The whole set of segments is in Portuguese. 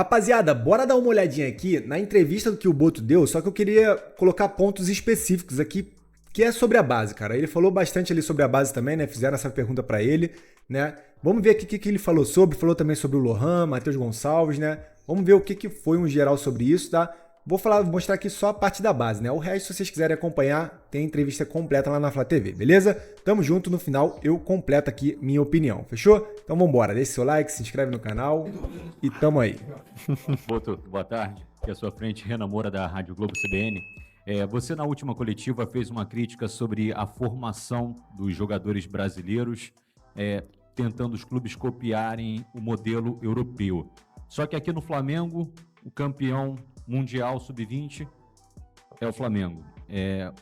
Rapaziada, bora dar uma olhadinha aqui na entrevista que o Boto deu, só que eu queria colocar pontos específicos aqui, que é sobre a base, cara. Ele falou bastante ali sobre a base também, né? Fizeram essa pergunta pra ele, né? Vamos ver aqui o que ele falou sobre. Falou também sobre o Lohan, Matheus Gonçalves, né? Vamos ver o que foi um geral sobre isso, tá? Vou mostrar aqui só a parte da base, né? O resto, se vocês quiserem acompanhar, tem entrevista completa lá na Flá TV, beleza? Tamo junto, no final eu completo aqui minha opinião, fechou? Então vambora, deixa seu like, se inscreve no canal e tamo aí. Boto, boa tarde. Aqui à sua frente, Renan Moura, da Rádio Globo CBN. Você, na última coletiva, fez uma crítica sobre a formação dos jogadores brasileiros, tentando os clubes copiarem o modelo europeu. Só que aqui no Flamengo, o campeão mundial sub-20 é o Flamengo.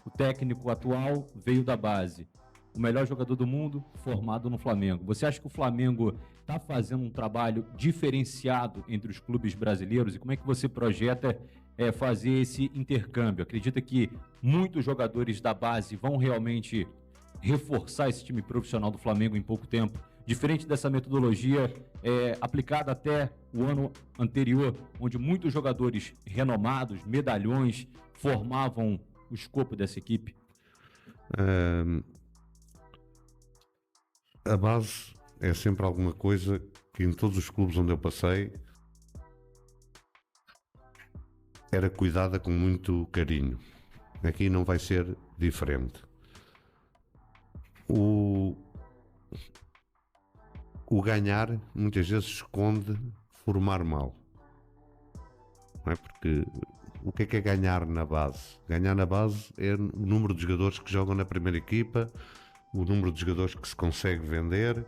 O técnico atual veio da base. O melhor jogador do mundo formado no Flamengo. Você acha que o Flamengo está fazendo um trabalho diferenciado entre os clubes brasileiros? E como é que você projeta fazer esse intercâmbio? Acredita que muitos jogadores da base vão realmente reforçar esse time profissional do Flamengo em pouco tempo? Diferente dessa metodologia aplicada até o ano anterior, onde muitos jogadores renomados, medalhões, formavam o escopo dessa equipe? A base é sempre alguma coisa que em todos os clubes onde eu passei era cuidada com muito carinho. Aqui não vai ser diferente. O ganhar muitas vezes esconde formar mal. Não é? Porque o que é ganhar na base? Ganhar na base é o número de jogadores que jogam na primeira equipa, o número de jogadores que se consegue vender.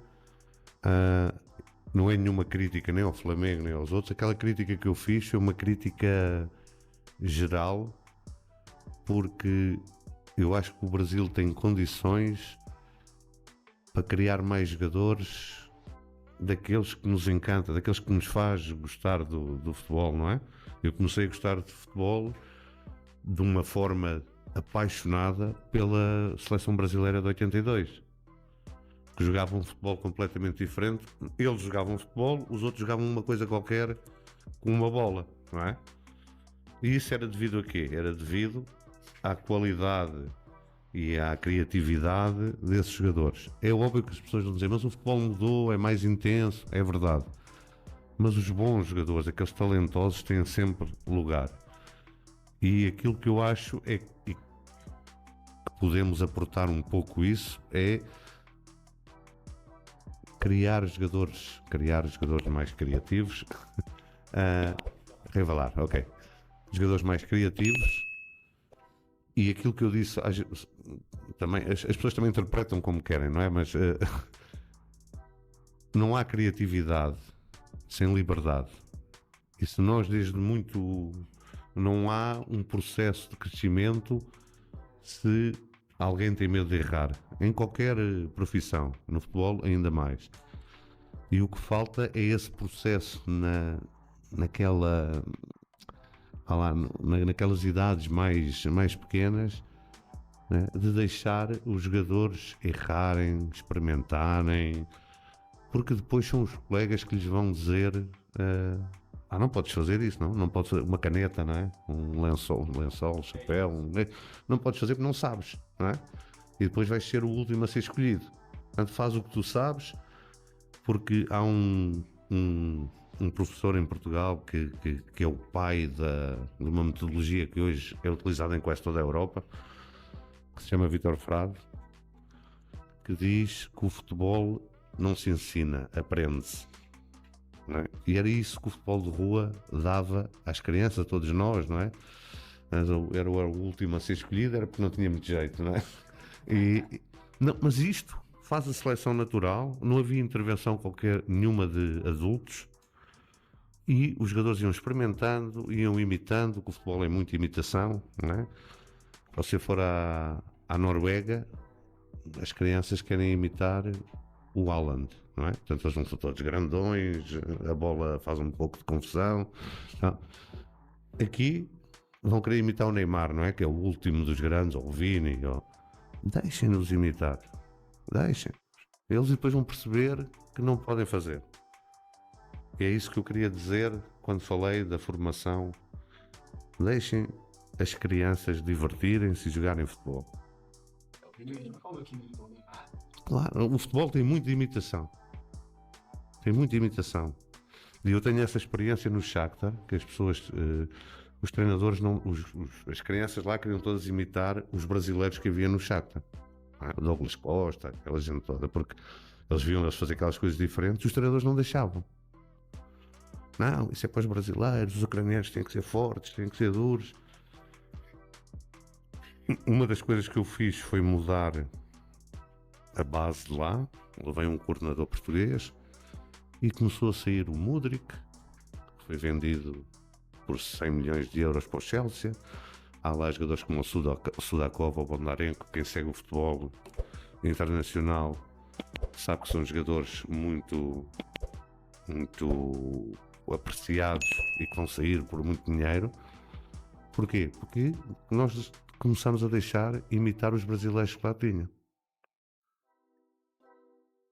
Não é nenhuma crítica nem ao Flamengo nem aos outros. Aquela crítica que eu fiz foi uma crítica geral, porque eu acho que o Brasil tem condições para criar mais jogadores daqueles que nos encanta, daqueles que nos faz gostar do futebol, não é? Eu comecei a gostar de futebol de uma forma apaixonada pela seleção brasileira de 82, que jogavam um futebol completamente diferente. Eles jogavam futebol, os outros jogavam uma coisa qualquer com uma bola, não é? E isso era devido a quê? Era devido à qualidade e à criatividade desses jogadores. É óbvio que as pessoas vão dizer, mas o futebol mudou, é mais intenso, é verdade. Mas os bons jogadores, aqueles talentosos, têm sempre lugar. E aquilo que eu acho é que podemos aportar um pouco isso, é criar jogadores mais criativos. Revelar, ok. Jogadores mais criativos. E aquilo que eu disse, também, as pessoas também interpretam como querem, não é? Mas não há criatividade sem liberdade. E se nós não há um processo de crescimento se alguém tem medo de errar. Em qualquer profissão, no futebol ainda mais. E o que falta é esse processo naquelas idades mais pequenas, né, de deixar os jogadores errarem, experimentarem, porque depois são os colegas que lhes vão dizer não podes fazer isso, não podes fazer uma caneta, não é? Um lençol, chapéu, não podes fazer porque não sabes, não é? E depois vais ser o último a ser escolhido. Portanto, faz o que tu sabes, porque há um professor em Portugal que é o pai de uma metodologia que hoje é utilizada em quase toda a Europa, que se chama Vítor Frade, que diz que o futebol não se ensina, aprende-se. Não é? E era isso que o futebol de rua dava às crianças, a todos nós, não é? Era o último a ser escolhido, era porque não tinha muito jeito, não é? Mas isto faz a seleção natural, não havia intervenção qualquer nenhuma de adultos, e os jogadores iam experimentando, iam imitando, que o futebol é muita imitação, não é? Se você for à Noruega, as crianças querem imitar o Haaland, não é? Portanto, eles são todos grandões, a bola faz um pouco de confusão. Não. Aqui vão querer imitar o Neymar, não é? Que é o último dos grandes, ou o Vini. Deixem-nos imitar. Deixem. Eles depois vão perceber que não podem fazer. E é isso que eu queria dizer quando falei da formação. Deixem as crianças divertirem-se e jogarem futebol. Claro, o futebol tem muita imitação. Tem muita imitação. E eu tenho essa experiência no Shakhtar, que as pessoas, os treinadores, as crianças lá queriam todas imitar os brasileiros que havia no Shakhtar. O Douglas Costa, aquela gente toda, porque eles viam eles fazer aquelas coisas diferentes, os treinadores não deixavam. Não, isso é para os brasileiros, os ucranianos têm que ser fortes, têm que ser duros. Uma das coisas que eu fiz foi mudar a base de lá. Levei um coordenador português e começou a sair o Mudryk, que foi vendido por 100 milhões de euros para o Chelsea. Há lá jogadores como o Sudakov ou o Bondarenko. Quem segue o futebol internacional sabe que são jogadores muito apreciados e que vão sair por muito dinheiro. Porquê? Porque nós começamos a deixar imitar os brasileiros que lá tinham.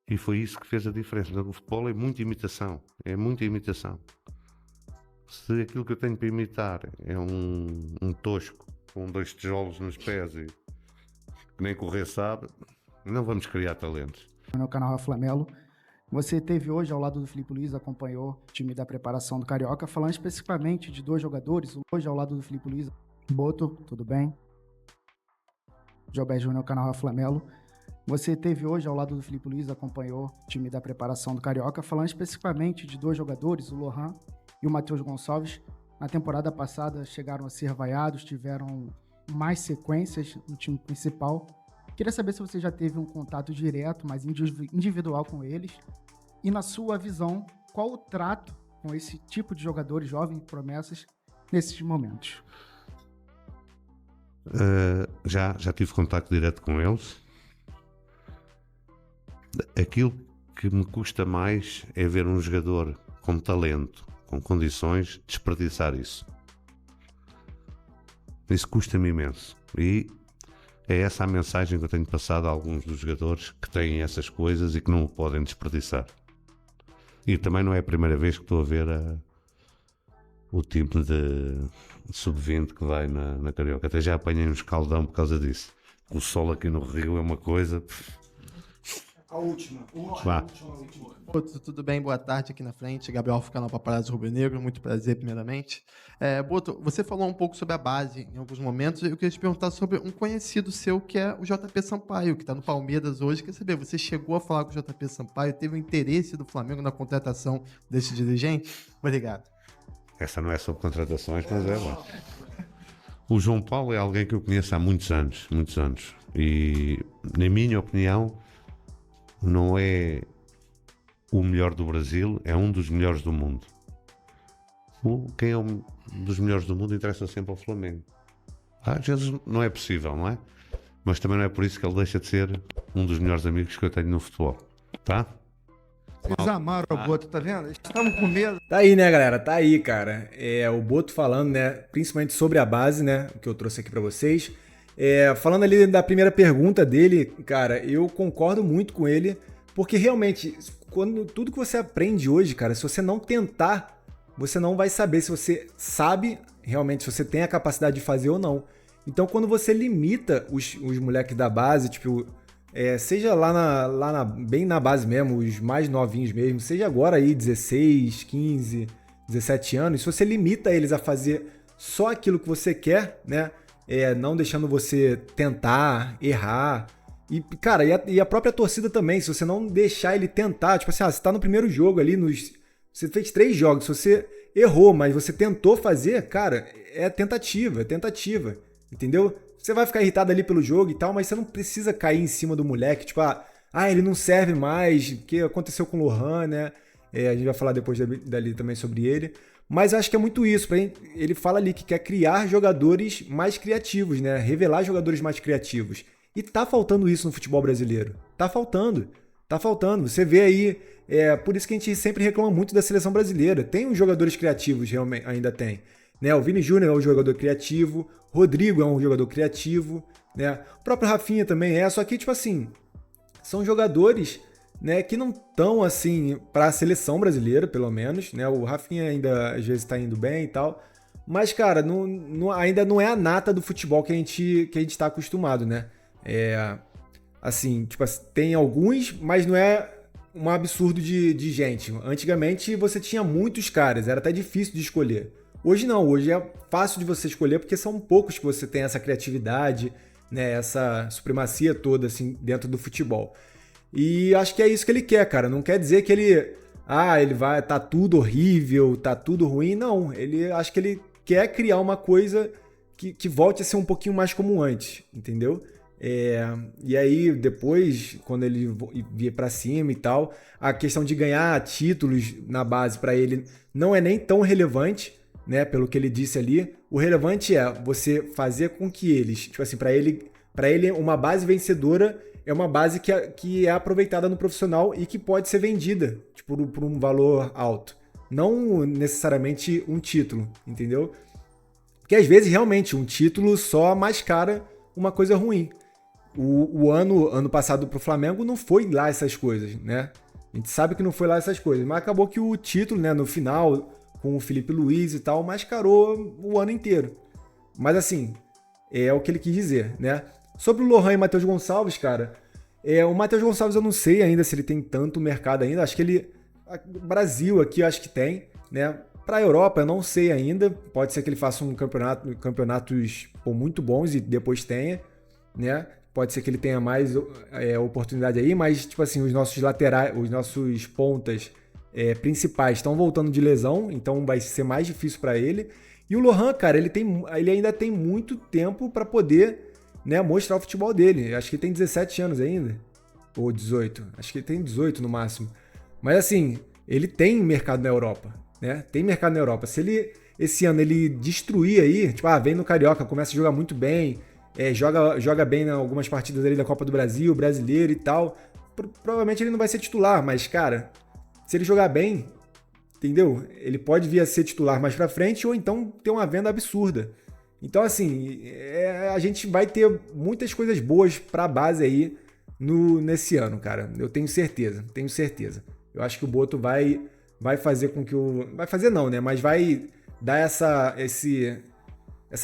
E foi isso que fez a diferença. O futebol é muita imitação. É muita imitação. Se aquilo que eu tenho para imitar é um tosco com 2 tijolos nos pés e que nem correr sabe, não vamos criar talentos. No canal Rafa Flamelo, você teve hoje ao lado do Filipe Luiz, acompanhou o time da preparação do Carioca, falando especificamente de 2 jogadores, hoje ao lado do Filipe Luiz. Boto, tudo bem? Jobé Júnior, canal Rafa Flamelo. Você teve hoje ao lado do Filipe Luiz, acompanhou o time da preparação do Carioca, falando especificamente de 2 jogadores, o Lohan e o Matheus Gonçalves. Na temporada passada chegaram a ser vaiados, tiveram mais sequências no time principal. Queria saber se você já teve um contato direto, mais individual com eles. E na sua visão, qual o trato com esse tipo de jogadores, jovens promessas, nesses momentos? Já tive contato direto com eles. Aquilo que me custa mais é ver um jogador com talento, com condições, desperdiçar isso. Isso custa-me imenso. E é essa a mensagem que eu tenho passado a alguns dos jogadores que têm essas coisas e que não o podem desperdiçar. E também não é a primeira vez que estou a ver o tipo de sub-20 que vai na Carioca. Até já apanhei um escaldão por causa disso. O sol aqui no Rio é uma coisa... A última. Boto, tudo bem? Boa tarde aqui na frente. Gabriel, canal Paparazzo Rubro Negro. Muito prazer, primeiramente. Boto, você falou um pouco sobre a base em alguns momentos. Eu queria te perguntar sobre um conhecido seu, que é o JP Sampaio, que está no Palmeiras hoje. Quer saber, você chegou a falar com o JP Sampaio? Teve o interesse do Flamengo na contratação desse dirigente? Obrigado. Essa não é sobre contratações, mas é lá. O João Paulo é alguém que eu conheço há muitos anos. E, na minha opinião, não é o melhor do Brasil, é um dos melhores do mundo. Quem é um dos melhores do mundo interessa sempre ao Flamengo. Às vezes não é possível, não é? Mas também não é por isso que ele deixa de ser um dos melhores amigos que eu tenho no futebol. Tá? Vocês amaram o Boto, tá vendo? Eles estavam com medo. Tá aí, né, galera? Tá aí, cara. O Boto falando, né, principalmente sobre a base, né, que eu trouxe aqui pra vocês. Falando ali da primeira pergunta dele, cara, eu concordo muito com ele, porque realmente, tudo que você aprende hoje, cara, se você não tentar, você não vai saber se você sabe realmente, se você tem a capacidade de fazer ou não. Então, quando você limita os moleques da base, tipo, seja bem na base mesmo, os mais novinhos mesmo, seja agora aí 16, 15, 17 anos, se você limita eles a fazer só aquilo que você quer, né? Não deixando você tentar, errar. E, cara, e a própria torcida também, se você não deixar ele tentar, tipo assim, você tá no primeiro jogo ali, você fez 3 jogos, se você errou, mas você tentou fazer, cara, é tentativa, entendeu? Você vai ficar irritado ali pelo jogo e tal, mas você não precisa cair em cima do moleque, tipo, ele não serve mais, o que aconteceu com o Lohan, né? A gente vai falar depois dali também sobre ele. Mas acho que é muito isso. Ele fala ali que quer criar jogadores mais criativos, né? Revelar jogadores mais criativos. E tá faltando isso no futebol brasileiro. Tá faltando. Você vê aí... por isso que a gente sempre reclama muito da seleção brasileira. Tem uns jogadores criativos, realmente, ainda tem. Né? O Vini Júnior é um jogador criativo. Rodrigo é um jogador criativo. Né? O próprio Rafinha também é. Só que, tipo assim... São jogadores né, que não estão assim para a seleção brasileira, pelo menos, né? O Rafinha ainda às vezes está indo bem e tal, mas cara, ainda não é a nata do futebol que a gente está acostumado, né? Assim, tipo, tem alguns, mas não é um absurdo de gente. Antigamente você tinha muitos caras, era até difícil de escolher. Hoje não, hoje é fácil de você escolher porque são poucos que você tem essa criatividade, né, essa supremacia toda assim dentro do futebol. E acho que é isso que ele quer, cara. Não quer dizer que ele vai tá tudo horrível, tá tudo ruim, não. Acho que ele quer criar uma coisa que volte a ser um pouquinho mais como antes, entendeu? E aí depois, quando ele vier pra cima e tal, a questão de ganhar títulos na base pra ele não é nem tão relevante, né? Pelo que ele disse ali, o relevante é você fazer com que eles, tipo assim, pra ele uma base vencedora é uma base que é aproveitada no profissional e que pode ser vendida, tipo, por um valor alto. Não necessariamente um título, entendeu? Porque às vezes, realmente, um título só mascara uma coisa ruim. O ano passado pro Flamengo não foi lá essas coisas, né? A gente sabe que não foi lá essas coisas, mas acabou que o título, né, no final, com o Felipe Luiz e tal, mascarou o ano inteiro. Mas assim, é o que ele quis dizer, né? Sobre o Lohan e Matheus Gonçalves, cara, o Matheus Gonçalves eu não sei ainda se ele tem tanto mercado ainda. Acho que Brasil aqui eu acho que tem, né? Pra Europa eu não sei ainda. Pode ser que ele faça campeonatos muito bons e depois tenha, né? Pode ser que ele tenha mais oportunidade aí, mas tipo assim, os nossos laterais, os nossos pontas principais estão voltando de lesão, então vai ser mais difícil para ele. E o Lohan, cara, ele ainda tem muito tempo para poder, né, mostrar o futebol dele. Acho que ele tem 17 anos ainda, ou 18. Acho que ele tem 18 no máximo. Mas assim, ele tem mercado na Europa, né? Tem mercado na Europa. Se ele esse ano ele destruir aí, tipo, vem no Carioca, começa a jogar muito bem, joga bem em algumas partidas ali da Copa do Brasil, brasileiro e tal, provavelmente ele não vai ser titular, mas cara, se ele jogar bem, entendeu? Ele pode vir a ser titular mais pra frente ou então ter uma venda absurda. Então, assim, a gente vai ter muitas coisas boas pra base aí nesse ano, cara. Eu tenho certeza. Eu acho que o Boto vai fazer com que vai fazer não, né? Mas vai dar essa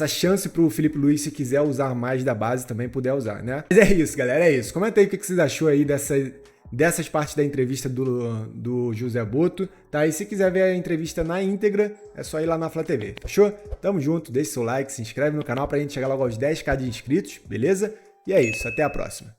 chance pro Felipe Luiz, se quiser usar mais da base, também puder usar, né? Mas é isso, galera, é isso. Comenta aí o que vocês achou aí dessas partes da entrevista do José Boto, tá? E se quiser ver a entrevista na íntegra, é só ir lá na Flá TV, fechou? Tamo junto, deixa seu like, se inscreve no canal pra gente chegar logo aos 10k de inscritos, beleza? E é isso, até a próxima.